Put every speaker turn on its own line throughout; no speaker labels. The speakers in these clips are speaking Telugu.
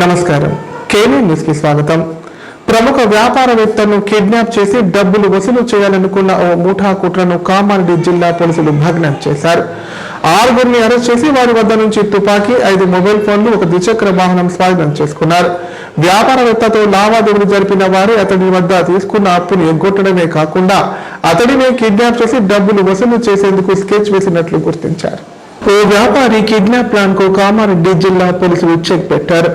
నమస్కారం. కేనీ న్యూస్ కి స్వాగతం. ప్రముఖ వ్యాపారవేత్తను కిడ్నాప్ చేసి డబ్బులు వసూలు చేయాలనుకున్న ఓ ముఠా కుట్రను కామారెడ్డి జిల్లా పోలీసులు భగ్నం చేశారు. 6గురిని అరెస్ట్ చేసి వారి వద్ద నుంచి తుపాకీ, 5 మొబైల్ ఫోన్లు, ఒక ద్విచక్ర వాహనం స్వాధీనం చేసుకున్నారు. వ్యాపారవేత్తతో లావాదేవీలు జరిపిన వారే అతడి వద్ద తీసుకున్న అప్పును ఎగ్గొట్టడమే కాకుండా అతడినే కిడ్నాప్ చేసి డబ్బులు వసూలు చేసేందుకు స్కెచ్ వేసినట్లు గుర్తించారు. ఓ వ్యాపారి కిడ్నాప్ ప్లాన్ కు కామారెడ్డి జిల్లా పోలీసులు చెక్ పెట్టారు.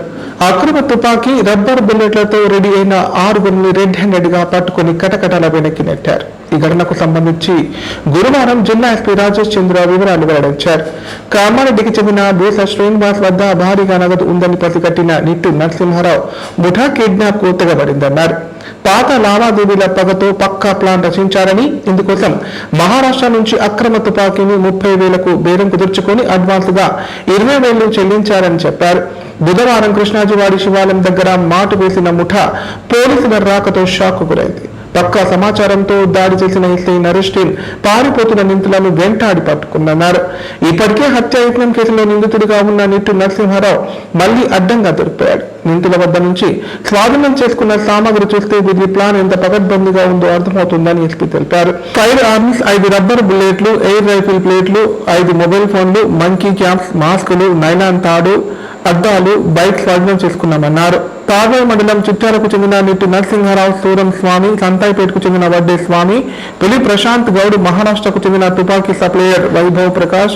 అక్రమ తుపాకీ, రబ్బర్ బుల్లెట్లతో రెడీ అయిన 6గురిని రెడ్ హ్యాండెడ్ గా పట్టుకుని కటకటాల వెనక్కి నెట్టారు. ఈ ఘటనకు సంబంధించి గురువారం జిల్లా ఎస్పీ రాజేష్ చంద్ర వివరాలు వెల్లడించారు. కామారెడ్డికి చెందిన బూస శ్రీనివాస్ వద్ద భారీగా నగదు ఉందని పసిగట్టిన నిట్టు నరసింహారావు ముఠా కిడ్నాప్ కు తెగబడిందన్నారు. పాత లావాదేవీల పగతో పక్కా ప్లాన్ రచించారని, ఇందుకోసం మహారాష్ట్ర నుంచి అక్రమ తుపాకీని 30,000కు బేరం కుదుర్చుకొని అడ్వాన్స్ గా 20,000 చెల్లించారని చెప్పారు. బుధవారం కృష్ణాజివాడి శివాలయం దగ్గర మాటు వేసిన ముఠా పోలీసుల రాకతో షాక్ గురైంది. పక్కా సమాచారంతో దాడి చేసిన ఎస్ఐ నరేష్ టీం పారిపోతున్న నిందితులను వెంటాడి పట్టుకున్నారు. ఇప్పటికే హత్యాయత్నం కేసులో నిందితుడిగా ఉన్న నిట్టు నరసింహారావు మళ్లీ అడ్డంగా దొరికిపోయాడు. నిందితుల వద్ద నుంచి స్వాధీనం చేసుకున్న సామగ్రి చూస్తే వీరి ప్లాన్ ఎంత పకడ్బందీగా ఉందో అర్థమవుతుందని ఎస్పీ తెలిపారు. ఫైర్ ఆర్మ్స్, 5 రబ్బర్ బుల్లెట్లు, ఎయిర్ రైఫిల్ ప్లేట్లు, 5 మొబైల్ ఫోన్లు, మంకీ క్యాప్స్, మాస్కులు, నైలాన్ తాడు, అద్దాలు, బైక్ స్వాధీనం చేసుకున్నామన్నారు. తాగల్ మండలం చిట్టాలకు చెందిన నిట్టు నరసింహారావు, సూరం స్వామి, సంతాయిపేటకు చెందిన వడ్డే స్వామి, పులి ప్రశాంత్ గౌడ్, మహారాష్ట్రకు చెందిన తుపాకీ సప్లయర్ వైభవ్ ప్రకాష్,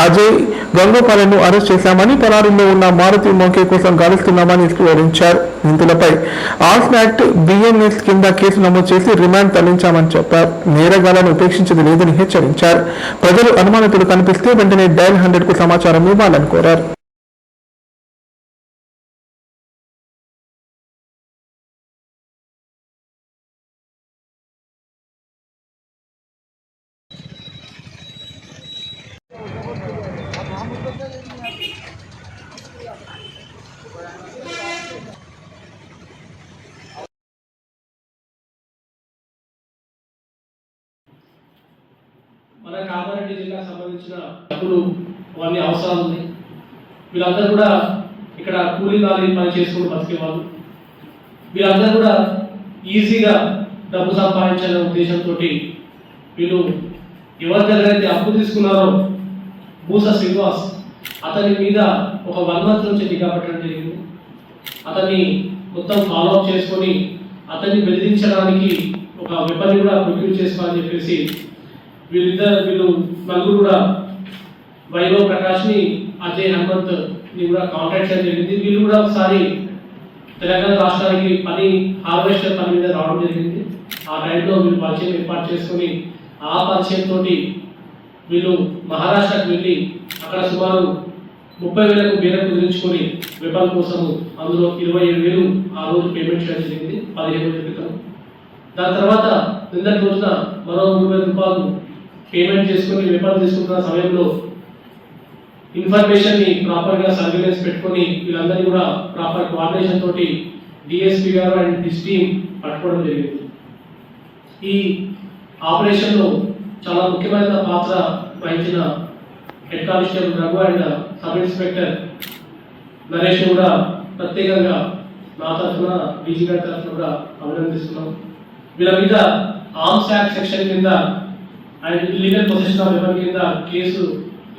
అజయ్ గంగోపాలను అరెస్ట్ చేశామని, పరారీలో ఉన్న మారుతి మోకే కోసం గాలిస్తున్నామని వివరించారు. నిందితులపై ఆర్మ్స్ యాక్ట్, బిఎన్ఎస్ కింద కేసు నమోదు చేసి రిమాండ్ తరలించామని చెప్పారు. నేరగాళ్లను ఉపేక్షించదు లేదని హెచ్చరించారు. ప్రజలు అనుమానితులు కనిపిస్తే వెంటనే డయల్ 100కు సమాచారం ఇవ్వాలని కోరారు.
మన కామారెడ్డి జిల్లాకు సంబంధించిన అప్పుడు అవన్నీ అవసరాలు ఉన్నాయి. వీళ్ళందరూ కూడా ఇక్కడ కూలీ నాలి పని చేసుకుని బతికేవాళ్ళు. వీళ్ళందరూ కూడా ఈజీగా డబ్బు సంపాదించాలనే ఉద్దేశంతో వీళ్ళు ఎవరి దగ్గర అయితే అప్పు తీసుకున్నారో బూస శ్రీనివాస్ అతని మీద ఒక 1 month నుంచి నిఘా పెట్టడం జరిగింది. అతన్ని మొత్తం ఫాలో అప్ చేసుకొని అతన్ని బెదిరించడానికి ఒక వెపన్ కూడా ప్రొక్యూర్ చేసుకోవాలని చెప్పేసి వీళ్ళు నలుగురు కూడా వైభవ్ ప్రకాష్ ని, అజయ్ హనుమంత్ ని కూడా కాంటాక్ట్ చేయడం జరిగింది. వీళ్ళు కూడా ఒకసారి తెలంగాణ రాష్ట్రానికి హార్వెస్టర్ పని మీద రావడం జరిగింది. ఆ టైంలో వీళ్ళు పరిచయం ఏర్పాటు చేసుకొని ఆ పరిచయంతో వీళ్ళు మహారాష్ట్రకు వెళ్ళి అక్కడ సుమారు 30,000కు బేరం కుదిరించుకొని వెపన్ కోసము అందులో 27,000 ఆ రోజు పేమెంట్ చేయడం జరిగింది 15 రోజుల క్రితం. దాని తర్వాత నిన్నటి రోజున మరో 3,000 రూపాయలు పేమెంట్ చేసుకుని వెపన్ తీసుకుంటున్న సమయంలో ఇన్ఫర్మేషన్ ని ప్రాపర్ గా సర్వేలెన్స్ పెట్టుకొని వీళ్ళందరినీ కూడా ప్రాపర్ కోఆర్డినేషన్ తోటి డిఎస్పీ గారు అండ్ హిస్ టీమ్ పట్టుకోవడం జరిగింది. ఈ ఆపరేషన్ లో చాలా ముఖ్యమైన పాత్ర వహించిన head constable Raghu and sub inspector Naresh కూడా ప్రత్యేకంగా నా తరఫున, డీజీ గారి తరఫున కూడా అభినందిస్తున్నాం. వీళ్ళ మీద ఆర్మ్స్ యాక్ట్ సెక్షన్ కింద and illegal position of weapon కింద కేసు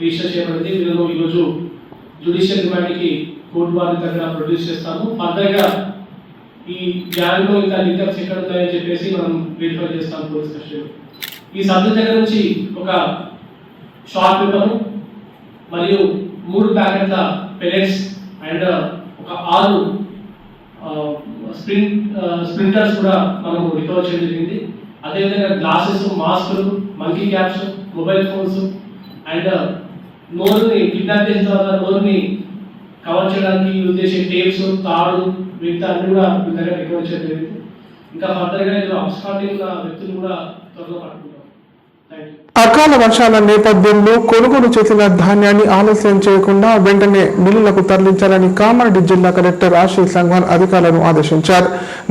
రిజిస్టర్ చేయబడింది. వీళ్ళను ఈరోజు జ్యుడిషియల్ రిమాండ్కి కోర్టు వారి దగ్గర ప్రొడ్యూస్ చేస్తాము. ఫర్దర్ గా ఈ గ్యాంగ్ లో ఇంకా లింకప్స్ ఎక్కడ ఉన్నాయని చెప్పేసి మనం వెరిఫై చేస్తాం పోలీస్ కస్టడీలో. ఈ సబ్జెక్ట్ దగ్గర నుంచి ఒక షార్ట్ పేపర్ మరియు 3 ప్యాకెట్ల పెలెట్స్ అండ్ ఒక 6 స్ప్రింటర్స్ కూడా మనం రికవర్ చేయడం జరిగింది. అదేవిధంగా గ్లాసెస్, మాస్కులు, monkey caps, mobile phones and నోరుని కిడ్నాప్ చేసిన తర్వాత నోరుని కవర్ చేయడానికి యూజ్ చేసే టేప్స్, తాడు, మిగతా అన్ని కూడా మీ దగ్గర రికవర్ చేయడం జరిగింది. ఇంకా ఫర్దర్గా ఇందులో అబ్స్కాండింగ్ ఉన్న వ్యక్తులు కూడా త్వరలో పట్టుకుంటాం. Thank you.
అకాల వర్షాల నేపథ్యంలో కొనుగోలు చేసిన ధాన్యాన్ని ఆలస్యం చేయకుండా వెంటనే మిల్లులకు తరలించాలని కామారెడ్డి జిల్లా కలెక్టర్ ఆశీష్ సంఘ్వాన్ అధికారులను ఆదేశించారు.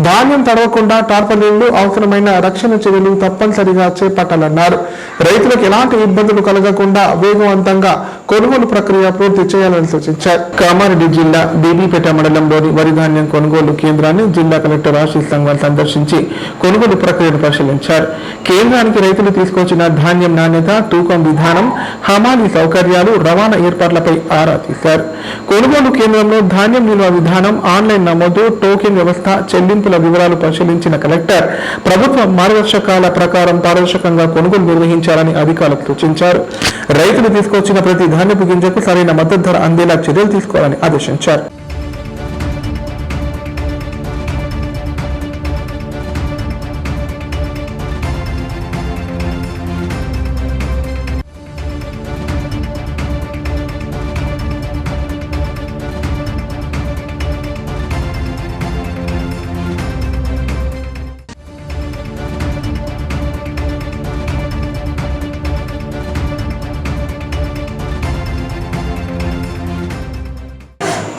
ధాన్యం తడవకుండా టార్పలిన్లు, అవసరమైన రక్షణ చర్యలు తప్పనిసరిగా చేపట్టాలన్నారు. రైతులకు ఎలాంటి ఇబ్బందులు కలగకుండా వేగవంతంగా కొనుగోలు ప్రక్రియ పూర్తి చేయాలని సూచించారు. కామారెడ్డి జిల్లా బీబీపేట మండలంలోని వరి ధాన్యం కొనుగోలు కేంద్రాన్ని జిల్లా కలెక్టర్ ఆశీష్ సంఘ్వాన్ సందర్శించి కొనుగోలు ప్రక్రియను పరిశీలించారు. కేంద్రానికి రైతులు తీసుకొచ్చిన ధాన్యం నాణ్యత, తూకం విధానం, హమాలీ సౌకర్యాలు, రవాణా ఏర్పాట్లపై ఆరా తీశారు. కొనుగోలు కేంద్రంలో ధాన్యం నిల్వ విధానం, ఆన్లైన్ నమోదు, టోకెన్ వ్యవస్థ, చెల్లింపుల వివరాలు పరిశీలించిన కలెక్టర్ ప్రభుత్వ మార్గదర్శకాల ప్రకారం పారదర్శకంగా కొనుగోలు నిర్వహించాలని అధికారులకు సూచించారు. రైతులు తీసుకొచ్చిన ప్రతి ధాన్యపు గింజకు సరైన మద్దతు ధర అందేలా చర్యలు తీసుకోవాలని ఆదేశించారు.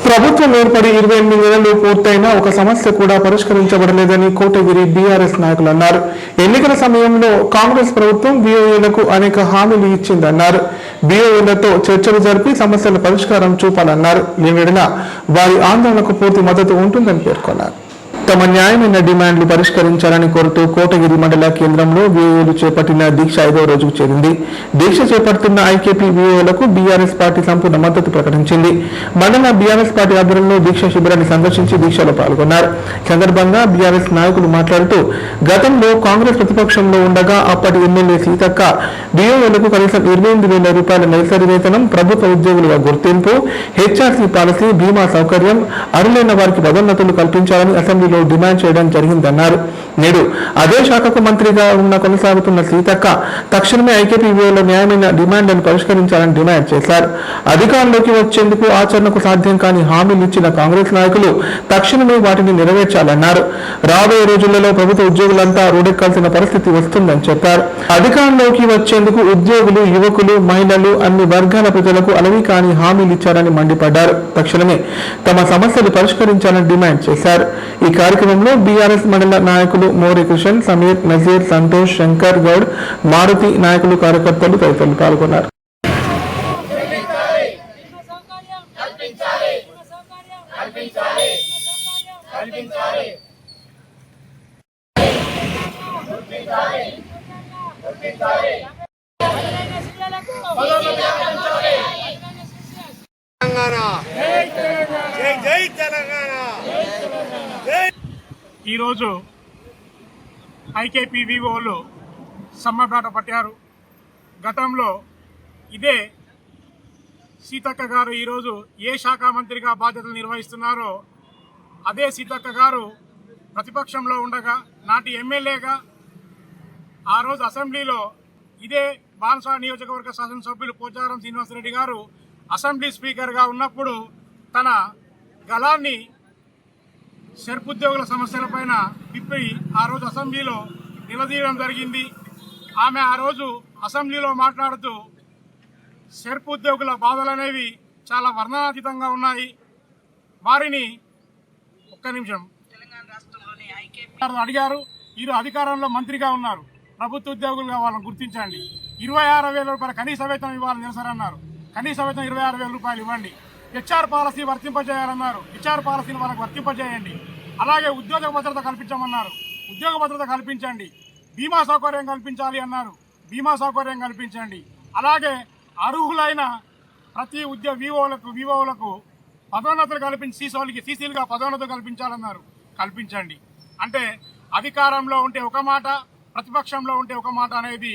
ప్రభుత్వం ఏర్పడి 28 నెలలు పూర్తయినా ఒక సమస్య కూడా పరిష్కరించబడలేదని కోటగిరి బీఆర్ఎస్ నాయకులు అన్నారు. ఎన్నికల సమయంలో కాంగ్రెస్ ప్రభుత్వం బీఓఏలకు అనేక హామీలు ఇచ్చిందన్నారు. బీఓఏలతో చర్చలు జరిపి సమస్యల పరిష్కారం చూపాలన్నారు. లేనియెడల వారి ఆందోళనకు పూర్తి మద్దతు ఉంటుందని పేర్కొన్నారు. తమ న్యాయమైన డిమాండ్లు పరిష్కరించాలని కోరుతూ కోటగిరి మండల కేంద్రంలో బీఓఏలు చేపట్టిన దీక్ష 5వ రోజుకు చేరింది. దీక్ష చేపడుతున్న ఐకేపీ బీఓఏలకు బీఆర్ఎస్ పార్టీ సంపూర్ణ మద్దతు ప్రకటించింది. మండల బీఆర్ఎస్ పార్టీ ఆధ్వర్యంలో దీక్ష శిబిరాన్ని సందర్శించి దీక్షలో పాల్గొన్నారు. ఈ సందర్భంగా బీఆర్ఎస్ నాయకులు మాట్లాడుతూ గతంలో కాంగ్రెస్ ప్రతిపక్షంలో ఉండగా అప్పటి ఎమ్మెల్యే సీతక్క బీఓఏలకు కనీసం 28,000 రూపాయల నెలసరి వేతనం, ప్రభుత్వ ఉద్యోగులుగా గుర్తింపు, హెచ్ఆర్సీ పాలసీ, బీమా సౌకర్యం, అర్హులైన వారికి పదోన్నతులు కల్పించాలని అసెంబ్లీలో డిమాండ్ చేయడం జరిగిందన్నారు. నేడు అదే శాఖకు మంత్రిగా కొనసాగుతున్న సీతక్క తక్షణమే ఐకేపీలో న్యాయమైన డిమాండ్లను పరిష్కరించాలని డిమాండ్ చేశారు. అధికారంలోకి వచ్చేందుకు ఆచరణకు సాధ్యం కాని హామీలు ఇచ్చిన కాంగ్రెస్ నాయకులు తక్షణమే వాటిని నెరవేర్చాలన్నారు. రాబోయే రోజులలో ప్రభుత్వ ఉద్యోగులంతా రోడ్డెక్కాల్సిన పరిస్థితి వస్తుందని చెప్పారు. అధికారంలోకి వచ్చేందుకు ఉద్యోగులు, యువకులు, మహిళలు, అన్ని వర్గాల ప్రజలకు అలవి కాని హామీలు ఇచ్చారని మండిపడ్డారు. తక్షణమే తమ సమస్యలు పరిష్కరించాలని డిమాండ్ చేశారు. ఈ కార్యక్రమంలో బీఆర్ఎస్ మండల నాయకులు మోరి కృష్ణ, సమీర్, నజీర్, సంతోష్, శంకర్ గౌడ్, మారుతి నాయకులు, కార్యకర్తలు తదితరులు పాల్గొన్నారు.
ఈరోజు ఐకేపీ వివోలు సమ్మబాట పట్టారు. గతంలో ఇదే సీతక్క గారు ఈరోజు ఏ శాఖ మంత్రిగా బాధ్యతలు నిర్వహిస్తున్నారో అదే సీతక్క గారు ప్రతిపక్షంలో ఉండగా నాటి ఎమ్మెల్యేగా ఆ రోజు అసెంబ్లీలో ఇదే బాన్సా నియోజకవర్గ శాసనసభ్యులు పోచారం శ్రీనివాసరెడ్డి గారు అసెంబ్లీ స్పీకర్గా ఉన్నప్పుడు తన గళాన్ని షెర్ప్ ఉద్యోగుల సమస్యలపైన తిప్పి ఆ రోజు అసెంబ్లీలో నిలదీయడం జరిగింది. ఆమె ఆ రోజు అసెంబ్లీలో మాట్లాడుతూ షెర్ప్ ఉద్యోగుల బాధలు అనేవి చాలా వర్ణనాతీతంగా ఉన్నాయి. వారిని ఒక్క నిమిషం అడిగారు. వీరు అధికారంలో మంత్రిగా ఉన్నారు, ప్రభుత్వ ఉద్యోగులుగా వాళ్ళని గుర్తించండి, 26,000 రూపాయల కనీస వేతనం ఇవ్వాలని నిరసరన్నారు. కనీస వేతనం 26,000 రూపాయలు ఇవ్వండి. HR policy వర్తింపజేయాలన్నారు. హెచ్ఆర్ పాలసీని వాళ్ళకి వర్తింపజేయండి. అలాగే ఉద్యోగ భద్రత కల్పించమన్నారు. ఉద్యోగ భద్రత కల్పించండి. బీమా సౌకర్యం కల్పించాలి అన్నారు. బీమా సౌకర్యం కల్పించండి. అలాగే అర్హులైన ప్రతి వివోలకు పదోన్నతులు కల్పించి సీసీలుగా పదోన్నతులు కల్పించాలన్నారు. కల్పించండి. అంటే అధికారంలో ఉంటే ఒక మాట, ప్రతిపక్షంలో ఉంటే ఒక మాట అనేది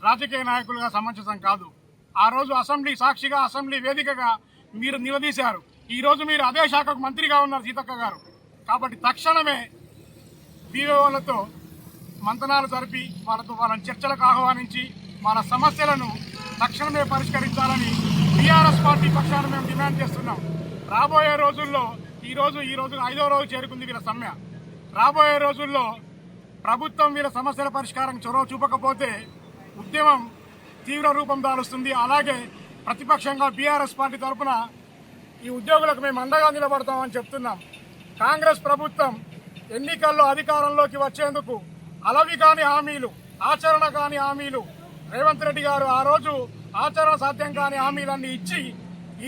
రాజకీయ నాయకులుగా సమంజసం కాదు. ఆ రోజు అసెంబ్లీ సాక్షిగా, అసెంబ్లీ వేదికగా మీరు నిలదీశారు. ఈరోజు మీరు అదే శాఖకు మంత్రిగా ఉన్నారు సీతక్క గారు. కాబట్టి తక్షణమే బీఓలతో మంతనాలు జరిపి వాళ్ళని చర్చలకు ఆహ్వానించి వాళ్ళ సమస్యలను తక్షణమే పరిష్కరించాలని బీఆర్ఎస్ పార్టీ పక్షాన మేము డిమాండ్ చేస్తున్నాం. రాబోయే రోజుల్లో ఈరోజు 5వ రోజు చేరుకుంది వీళ్ళ సమ్మె. రాబోయే రోజుల్లో ప్రభుత్వం వీళ్ళ సమస్యల పరిష్కారం చొరవ చూపకపోతే ఉద్యమం తీవ్ర రూపం దాలుస్తుంది. అలాగే ప్రతిపక్షంగా బీఆర్ఎస్ పార్టీ తరఫున ఈ ఉద్యోగులకు మేము అండగా నిలబడతామని చెప్తున్నాం. కాంగ్రెస్ ప్రభుత్వం ఎన్నికల్లో అధికారంలోకి వచ్చేందుకు అలవి కాని హామీలు, ఆచరణ కాని హామీలు, రేవంత్ రెడ్డి గారు ఆ రోజు ఆచరణ సాధ్యం కాని హామీలన్నీ ఇచ్చి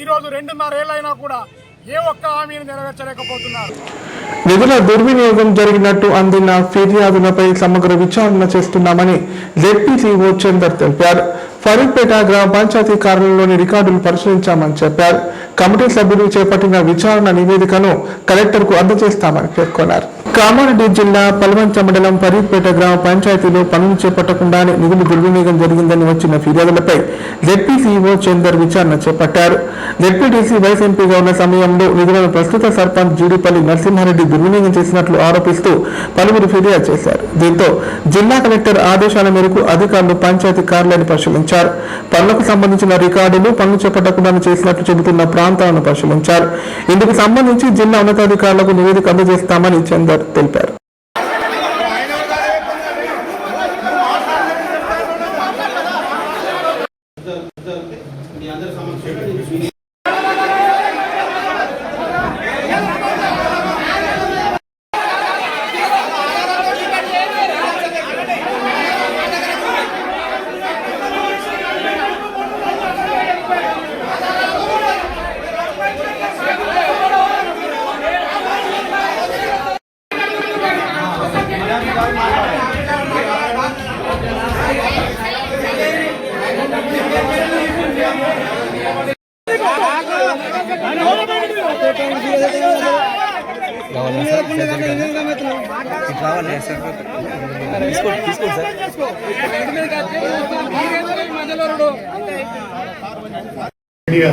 ఈరోజు 2.5 ఏళ్లైనా కూడా ఏ ఒక్క హామీని నెరవేర్చలేకపోతున్నారు.
నిధుల దుర్వినియోగం జరిగినట్టు అందిన ఫిర్యాదులపై సమగ్ర విచారణ చేస్తున్నామని జెడ్పీసీఓ చందర్ తెలిపారు. ఫరీద్పేట గ్రామ పంచాయతీ కార్యాలయంలోని రికార్డులు పరిశీలించామని చెప్పారు. కమిటీ సభ్యులు చేపట్టిన విచారణ నివేదికను కలెక్టర్కు అందజేస్తామని పేర్కొన్నారు. కామారెడ్డి జిల్లా పల్వంచ మండలం ఫరీద్పేట గ్రామ పంచాయతీలో పనులు చేపట్టకుండానే నిధులు దుర్వినియోగం జరిగిందని వచ్చిన ఫిర్యాదులపై జెడ్పీసీఓ చందర్ విచారణ చేపట్టారు. జెడ్పీటీసీ వైస్ ఎంపీగా ఉన్న సమయంలో నిధులను ప్రస్తుత సర్పంచ్ జీడిపల్లి నరసింహారెడ్డి దుర్వినియోగం చేసినట్లు ఆరోపిస్తూ పలువురు ఫిర్యాదు చేశారు. దీంతో జిల్లా కలెక్టర్ ఆదేశాల మేరకు అధికారులు పంచాయతీ కార్యాలయాన్ని పరిశీలించారు. పనులకు సంబంధించిన రికార్డులు పనులు చేపట్టకుండా చేసినట్లు చెబుతున్న ప్రాంతాలను పరిశీలించారు. ఇందుకు సంబంధించి జిల్లా ఉన్నతాధికారులకు నివేదిక అందజేస్తామని చందర్ తెలిపారు.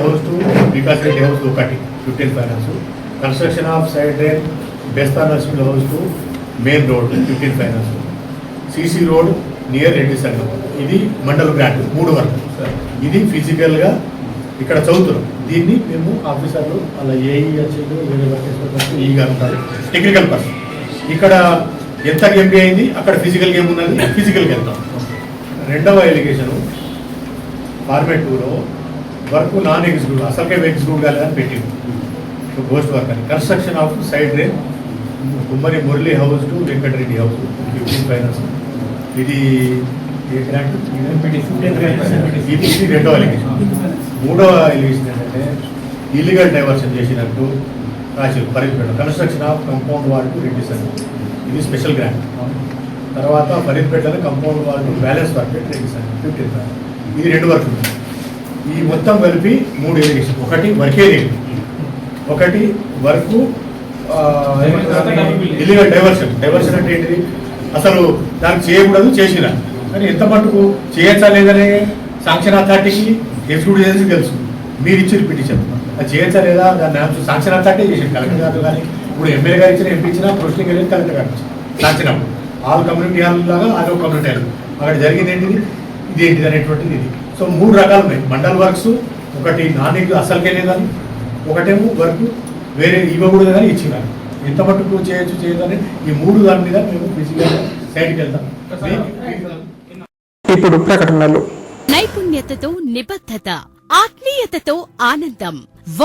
House to Vikas Reddy house ఒకటి 15 finance, construction of side drain బెస్తా nursing house to main road 15 finance, CC road near Reddy Sangham. ఇది మండల్ గ్రాంట్ 3 వరకు. ఇది ఫిజికల్గా ఇక్కడ చదువుతున్నాం. దీన్ని మేము ఆఫీసర్లు అలా ఏఈహెచ్లు ఈ గారు ఉంటారు, టెక్నికల్ పర్సన్. ఇక్కడ ఎంత గేమ్ అయింది, అక్కడ ఫిజికల్ గేమ్ ఉన్నది, ఫిజికల్కి వెళ్తాం. రెండవ ఎలిగేషను ఫార్మేట్ 2లో వర్క్ నాన్ ఎగ్జిక్యూటివ్, అసలుకే ఎగ్జిక్యూటివ్ కాలేదని పెట్టింది. సో గోస్ట్ వర్క్ అని construction of side drain Kummari Murali house to Venkatareddy house 15 finance. ఇది ఇది రెండవ ఎలిగేషన్. మూడవ ఎలిగేషన్ ఏంటంటే ఇల్లీగల్ డైవర్షన్ చేసినట్టు రాసి Faridpet construction of compound wall to Reddy Sangham. ఇది స్పెషల్ గ్రాంట్. తర్వాత ఫరీద్పేటలో compound wall to balance work Reddy Sangham 15 finance. ఇది 2 వర్క్. ఈ మొత్తం కలిపి 3 ఎలిగేషన్. ఒకటి వర్క్ ఏరియా, ఒకటి వర్క్ ఇల్లీగల్ డైవర్షన్. డైవర్షన్ అంటే ఏంటిది, అసలు దానికి చేయకూడదు, చేసిన కానీ ఎంత మటుకు చేయొచ్చా లేదనే శాంక్షన్ అథారిటీకి ఎగ్జిక్యూటివ్ ఏజెన్సీ తెలుసు. మీరు ఇచ్చిన పిటిషన్ అది చేయొచ్చా లేదా దాన్ని శాంక్షన్ అథారిటీ చేసింది, కలెక్టర్ గారు. కానీ ఇప్పుడు ఎమ్మెల్యే గారు ఇచ్చిన, ఎంపీ ఇచ్చిన, ప్రొసీడింగ్ వెళ్ళి కలెక్టర్ గారు శాంక్షన్ అప్పుడు ఆల్ కమ్యూనిటీ హాల్ లాగా అదో కమ్యూనిటీ హాల్ అక్కడ జరిగింది ఏంటిది, ఇది ఏంటిది అనేటువంటిది. ఇది సో 3 రకాలు ఉన్నాయి మండల్ వర్క్స్. ఒకటి నాన్ అసలుకే లేదని, ఒకటేమో వర్క్ వేరే ఇవ్వకూడదు కానీ ఇచ్చినారు. ఎంత మటుకు చేయొచ్చు చేయదని ఈ 3 దాని మీద మేము ఫిజికల్ సైడ్కి వెళ్తాం.
ఇప్పుడు ప్రకటనలు.
నైపుణ్యతతో నిబద్ధత, ఆత్మీయతతో ఆనందం,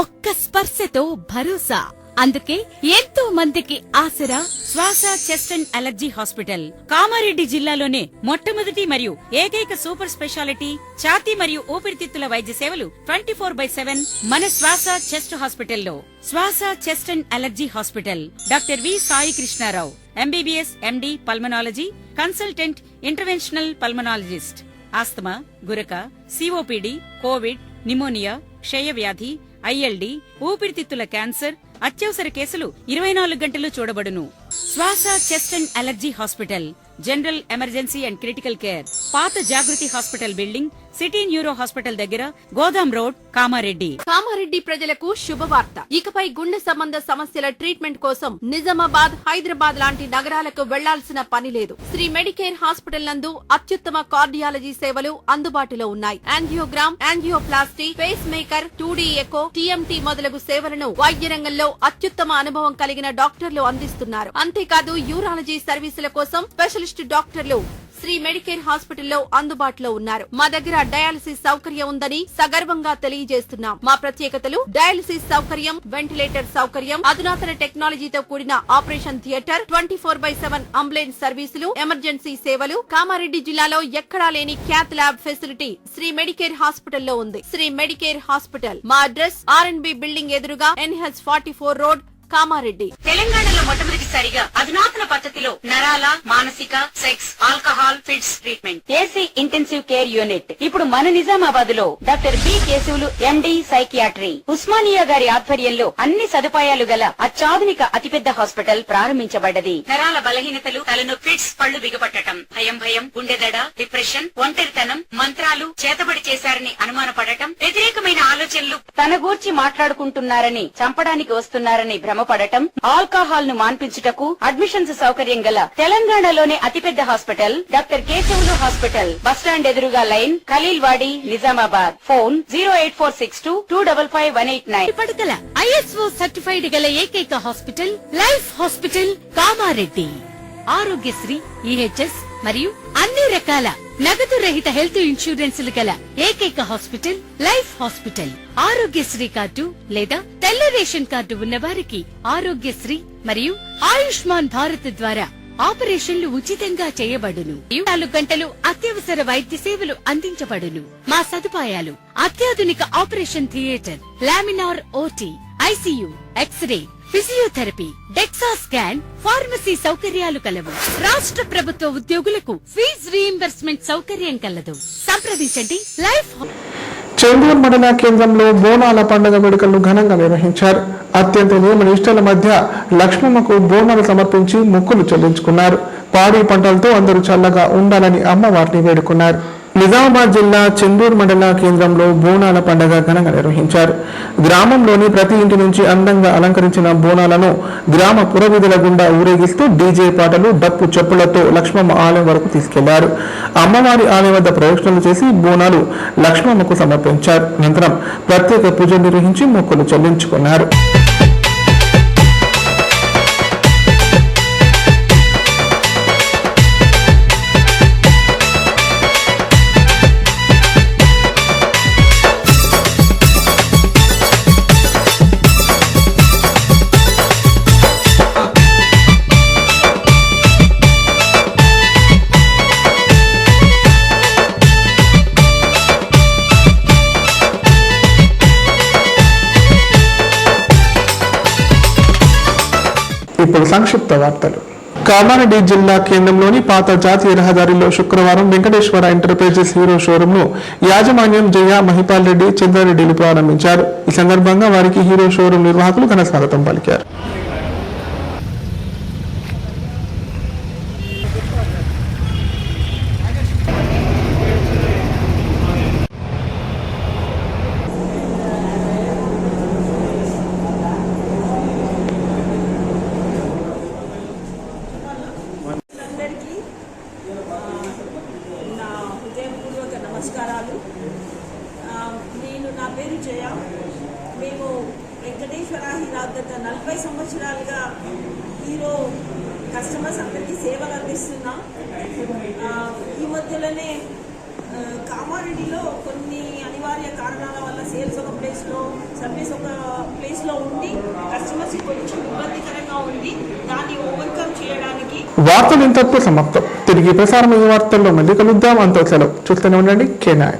ఒక్క స్పర్శతో భరోసా. అందుకే ఎంతో మందికి ఆసరా శ్వాస chest and allergy hospital. Kamareddy జిల్లాలోనే మొట్టమొదటి మరియు ఏకైక సూపర్ స్పెషాలిటీ ఛాతీ మరియు ఊపిరితిత్తుల వైద్య సేవలు 24/7 మన శ్వాస చెస్ట్ హాస్పిటల్లో. Swasa chest and allergy hospital. Doctor V Sai Krishnarao, MBBS, MD, pulmonology, consultant, interventional pulmonologist. Asthma, గురక, సిఓపిడి, కోవిడ్, నిమోనియా, క్షయవ్యాధి, ఐఎల్డి, ఊపిరితిత్తుల క్యాన్సర్, అత్యవసర కేసులు 24 గంటలు చూడబడును. Swasa chest and allergy hospital. General emergency and critical care. పాత Jagruti hospital building, city neuro hospital దగ్గర, గోదాం రోడ్, కామారెడ్డి.
కామారెడ్డి ప్రజలకు శుభవార్త. ఇకపై గుండె సంబంధ సమస్యల ట్రీట్మెంట్ కోసం నిజామాబాద్, హైదరాబాద్ లాంటి నగరాలకు వెళ్లాల్సిన పని లేదు. శ్రీ మెడికేర్ హాస్పిటల్ నందు అత్యుత్తమ కార్డియాలజీ సేవలు అందుబాటులో ఉన్నాయి. Angiogram, angioplasty, pace maker, 2D echo, TMT మొదలగు సేవలను వైద్య రంగంలో అత్యుత్తమ అనుభవం కలిగిన డాక్టర్లు అందిస్తున్నారు. అంతేకాదు యూరాలజీ సర్వీసుల కోసం స్పెషలిస్ట్ డాక్టర్లు శ్రీ మెడికేర్ హాస్పిటల్లో అందుబాటులో ఉన్నారు. మా దగ్గర డయాలసిస్ సౌకర్యం ఉందని సగర్వంగా తెలియజేస్తున్నాం. మా ప్రత్యేకతలు డయాలసిస్ సౌకర్యం, వెంటిలేటర్ సౌకర్యం, అధునాతన టెక్నాలజీతో కూడిన ఆపరేషన్ థియేటర్, 24/7 అంబులెన్స్ సర్వీసులు, ఎమర్జెన్సీ సేవలు. కామారెడ్డి జిల్లాలో ఎక్కడా లేని cath lab facility Shri Medicare హాస్పిటల్లో ఉంది. శ్రీ మెడికేర్ హాస్పిటల్ మా అడ్రస్ R&B బిల్డింగ్ ఎదురుగా NH44 రోడ్, కామారెడ్డి.
తెలంగాణలో మొట్టమొదటిసారిగా అధునాతన పద్ధతిలో నరాల, మానసిక, sex, alcohol, fits treatment, AC intensive care unit ఇప్పుడు మన నిజామాబాద్ లో doctor B Keshavulu MD psychiatry, Osmania గారి ఆధ్వర్యంలో అన్ని సదుపాయాలు గల అత్యాధునిక అతిపెద్ద హాస్పిటల్ ప్రారంభించబడ్డది. నరాల బలహీనతలు, తలనొప్పి, ఫిట్స్, పళ్లు బిగపట్టడం, భయం, గుండెదడ, డిప్రెషన్, ఒంటరితనం, మంత్రాలు చేతబడి చేశారని అనుమానపడటం, వ్యతిరేకమైన ఆలోచనలు, తన గూర్చి మాట్లాడుకుంటున్నారని, చంపడానికి వస్తున్నారని భ్రమపడటం, ఆల్కహాల్ ను మాన్పించుటకు అడ్మిషన్స్ సౌకర్యం గల తెలంగాణలోనే అతిపెద్ద hospital doctor Keshavulu hospital, bus stand ఎదురుగా లైన్, ఖలీల్ వాడి, నిజామాబాద్. ఫోన్ 08462255189. పడకల ISO సర్టిఫైడ్ గల ఏకైక hospital life hospital Kamareddy. Aarogyasri, EHS మరియు అన్ని రకాల నగదు రహిత హెల్త్ ఇన్సూరెన్సులు గల ఏకైక hospital life hospital. Aarogyasri card లేదా తెల్ల రేషన్ కార్డు ఉన్న వారికి ఆరోగ్యశ్రీ మరియు ఆయుష్మాన్ భారత్ ద్వారా ఆపరేషన్లు ఉచితంగా చేయబడును. 24 గంటలు అత్యవసర వైద్య సేవలు అందించబడును. మా సదుపాయాలు: అత్యాధునిక operation theatre, laminar OT, ICU, X-ray, physiotherapy, DEXA scan, pharmacy సౌకర్యాలు కలవు. రాష్ట్ర ప్రభుత్వ ఉద్యోగులకు ఫీజు రీయింబర్స్మెంట్ సౌకర్యం కలదు. సంప్రదించండి. లైఫ్
చెందూరు మండల కేంద్రంలో బోనాల పండుగ వేడుకలను ఘనంగా నిర్వహించారు. అత్యంత నియమ నిష్ఠల మధ్య లక్ష్మమ్మకు బోనాలు సమర్పించి మొక్కులు చెల్లించుకున్నారు. పాడి పంటలతో అందరూ చల్లగా ఉండాలని అమ్మవారిని వేడుకున్నారు. నిజామాబాద్ జిల్లా చెందూరు మండల కేంద్రంలో బోనాల పండుగ ఘనంగా నిర్వహించారు. గ్రామంలోని ప్రతి ఇంటి నుంచి అందంగా అలంకరించిన బోనాలను గ్రామ పురవీధుల గుండా ఊరేగిస్తూ డీజే పాటలు, డప్పు చెప్పులతో లక్ష్మమ్మ ఆలయం వరకు తీసుకెళ్లారు. అమ్మవారి ఆలయం వద్ద ప్రదక్షిణలు చేసి బోనాలు లక్ష్మమ్మకు సమర్పించారు. అనంతరం ప్రత్యేక పూజలు నిర్వహించి మొక్కులు చెల్లించుకున్నారు. ఇప్పుడు సంక్షిప్త వార్తలు. కామారెడ్డి జిల్లా కేంద్రంలోని పాత జాతీయ రహదారిలో శుక్రవారం వెంకటేశ్వర ఎంటర్ప్రైజెస్ హీరో షోరూమ్ ను యాజమాన్యం జయ, మహిపాల్ రెడ్డి, చంద్రారెడ్డిలు ప్రారంభించారు. ఈ సందర్భంగా వారికి హీరో షోరూమ్ నిర్వాహకులు ఘన స్వాగతం పలికారు.
నమస్కారాలు. నా పేరు జయ. మేము వెంకటేశ్వర హీరో గత 40 సంవత్సరాలుగా హీరో కస్టమర్స్ అందరికీ సేవలు అందిస్తున్నాం. ఈ మధ్యలోనే కామారెడ్డిలో కొన్ని అనివార్య కారణాల వల్ల సేల్స్ ఒక ప్లేస్లో, సర్వీస్ ఒక ప్లేస్లో ఉండి కస్టమర్స్ కొంచెం ఇబ్బందికరంగా ఉంది. దాన్ని ఓవర్కమ్ చేయడానికి
వార్తలు ఇంతటితో సమాప్తం. తిరిగి ప్రసారం ఈ వార్తల్లో మళ్ళీ కలుద్దాం. అంత సెలవు. చూస్తూనే ఉండండి K9.